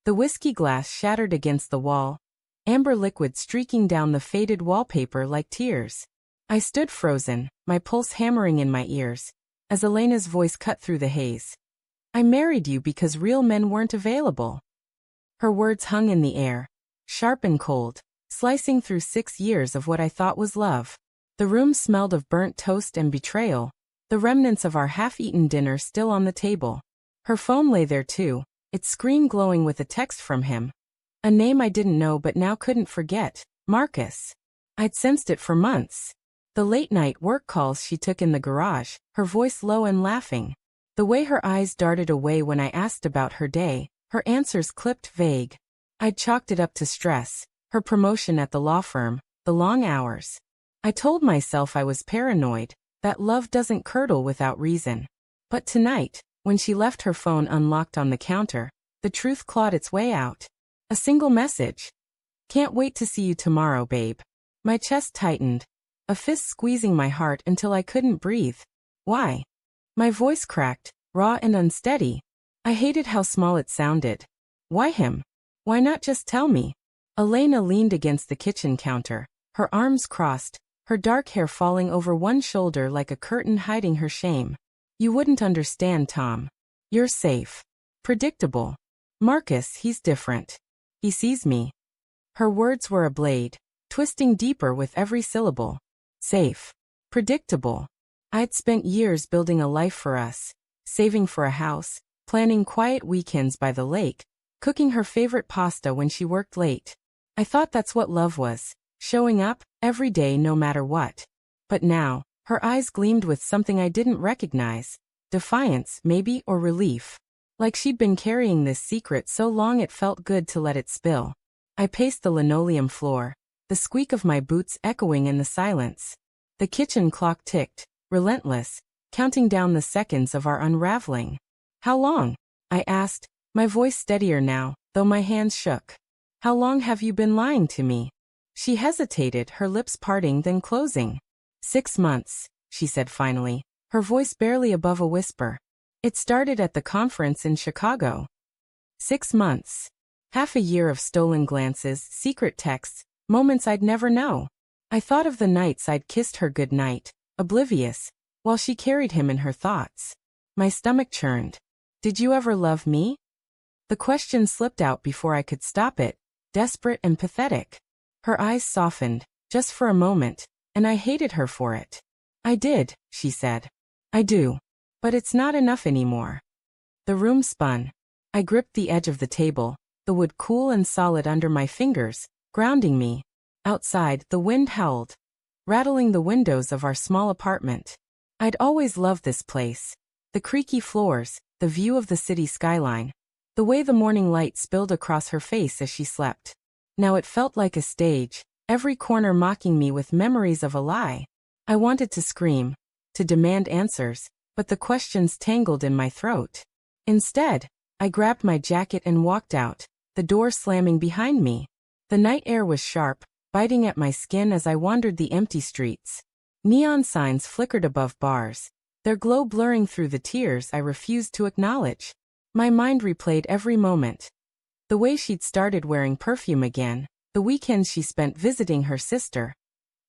The whiskey glass shattered against the wall, amber liquid streaking down the faded wallpaper like tears. I stood frozen, my pulse hammering in my ears, as Elena's voice cut through the haze. I married you because real men weren't available. Her words hung in the air, sharp and cold, slicing through 6 years of what I thought was love. The room smelled of burnt toast and betrayal, the remnants of our half-eaten dinner still on the table. Her phone lay there too, its screen glowing with a text from him. A name I didn't know but now couldn't forget, Marcus. I'd sensed it for months. The late-night work calls she took in the garage, her voice low and laughing. The way her eyes darted away when I asked about her day, her answers clipped vague. I'd chalked it up to stress, her promotion at the law firm, the long hours. I told myself I was paranoid, that love doesn't curdle without reason. But tonight, when she left her phone unlocked on the counter, the truth clawed its way out. A single message. Can't wait to see you tomorrow, babe. My chest tightened, a fist squeezing my heart until I couldn't breathe. Why? My voice cracked, raw and unsteady. I hated how small it sounded. Why him? Why not just tell me? Elena leaned against the kitchen counter, her arms crossed, her dark hair falling over one shoulder like a curtain hiding her shame. You wouldn't understand, Tom. You're safe. Predictable. Marcus, he's different. He sees me. Her words were a blade, twisting deeper with every syllable. Safe. Predictable. I'd spent years building a life for us, saving for a house, planning quiet weekends by the lake, cooking her favorite pasta when she worked late. I thought that's what love was, showing up, every day no matter what. But now, her eyes gleamed with something I didn't recognize. Defiance, maybe, or relief. Like she'd been carrying this secret so long it felt good to let it spill. I paced the linoleum floor, the squeak of my boots echoing in the silence. The kitchen clock ticked, relentless, counting down the seconds of our unraveling. How long? I asked, my voice steadier now, though my hands shook. How long have you been lying to me? She hesitated, her lips parting then closing. 6 months, she said finally, her voice barely above a whisper. It started at the conference in Chicago. 6 months. Half a year of stolen glances, secret texts, moments I'd never know. I thought of the nights I'd kissed her goodnight, oblivious, while she carried him in her thoughts. My stomach churned. Did you ever love me? The question slipped out before I could stop it, desperate and pathetic. Her eyes softened, just for a moment, and I hated her for it. I did, she said. I do. But it's not enough anymore. The room spun. I gripped the edge of the table, the wood cool and solid under my fingers, grounding me. Outside, the wind howled, rattling the windows of our small apartment. I'd always loved this place. The creaky floors, the view of the city skyline, the way the morning light spilled across her face as she slept. Now it felt like a stage, every corner mocking me with memories of a lie. I wanted to scream, to demand answers, but the questions tangled in my throat. Instead, I grabbed my jacket and walked out, the door slamming behind me. The night air was sharp, biting at my skin as I wandered the empty streets. Neon signs flickered above bars, their glow blurring through the tears I refused to acknowledge. My mind replayed every moment. The way she'd started wearing perfume again, the weekends she spent visiting her sister.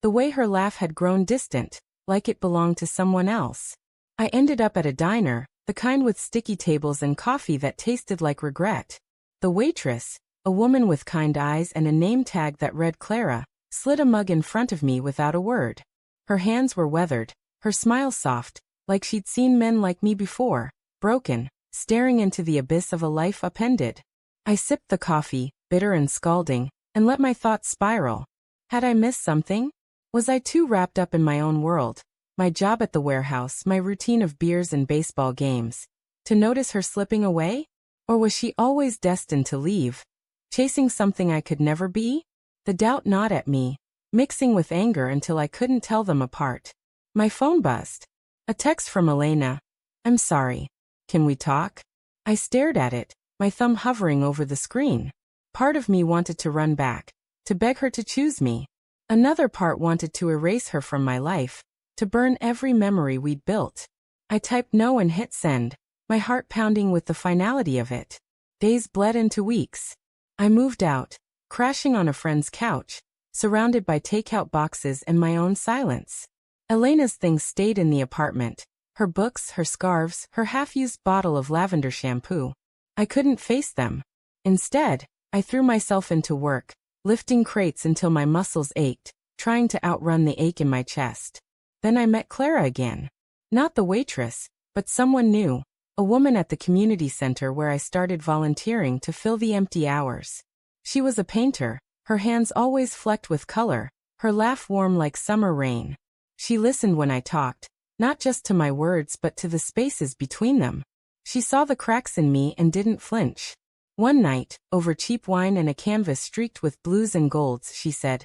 The way her laugh had grown distant, like it belonged to someone else. I ended up at a diner, the kind with sticky tables and coffee that tasted like regret. The waitress, a woman with kind eyes and a name tag that read Clara, slid a mug in front of me without a word. Her hands were weathered, her smile soft, like she'd seen men like me before, broken, staring into the abyss of a life upended. I sipped the coffee, bitter and scalding, and let my thoughts spiral. Had I missed something? Was I too wrapped up in my own world, my job at the warehouse, my routine of beers and baseball games, to notice her slipping away? Or was she always destined to leave, chasing something I could never be? The doubt gnawed at me, mixing with anger until I couldn't tell them apart. My phone buzzed. A text from Elena. I'm sorry. Can we talk? I stared at it, my thumb hovering over the screen. Part of me wanted to run back, to beg her to choose me. Another part wanted to erase her from my life, to burn every memory we'd built. I typed no and hit send, my heart pounding with the finality of it. Days bled into weeks. I moved out, crashing on a friend's couch, surrounded by takeout boxes and my own silence. Elena's things stayed in the apartment. Her books, her scarves, her half-used bottle of lavender shampoo. I couldn't face them. Instead, I threw myself into work, lifting crates until my muscles ached, trying to outrun the ache in my chest. Then I met Clara again. Not the waitress, but someone new, a woman at the community center where I started volunteering to fill the empty hours. She was a painter, her hands always flecked with color, her laugh warm like summer rain. She listened when I talked, not just to my words but to the spaces between them. She saw the cracks in me and didn't flinch. One night, over cheap wine and a canvas streaked with blues and golds, she said,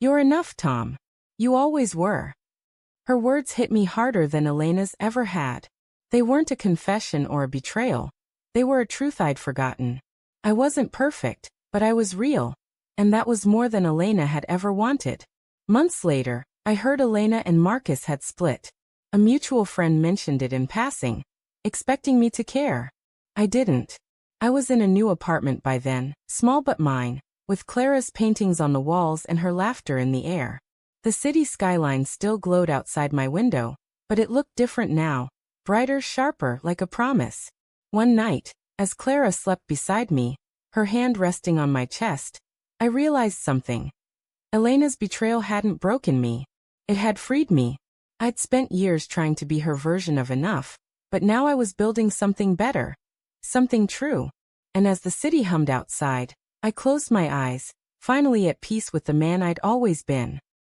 "You're enough, Tom. You always were." Her words hit me harder than Elena's ever had. They weren't a confession or a betrayal. They were a truth I'd forgotten. I wasn't perfect, but I was real. And that was more than Elena had ever wanted. Months later, I heard Elena and Marcus had split. A mutual friend mentioned it in passing, expecting me to care. I didn't. I was in a new apartment by then, small but mine, with Clara's paintings on the walls and her laughter in the air. The city skyline still glowed outside my window, but it looked different now, brighter, sharper, like a promise. One night, as Clara slept beside me, her hand resting on my chest, I realized something. Elena's betrayal hadn't broken me. It had freed me. I'd spent years trying to be her version of enough, but now I was building something better. Something true. And as the city hummed outside, I closed my eyes, finally at peace with the man I'd always been.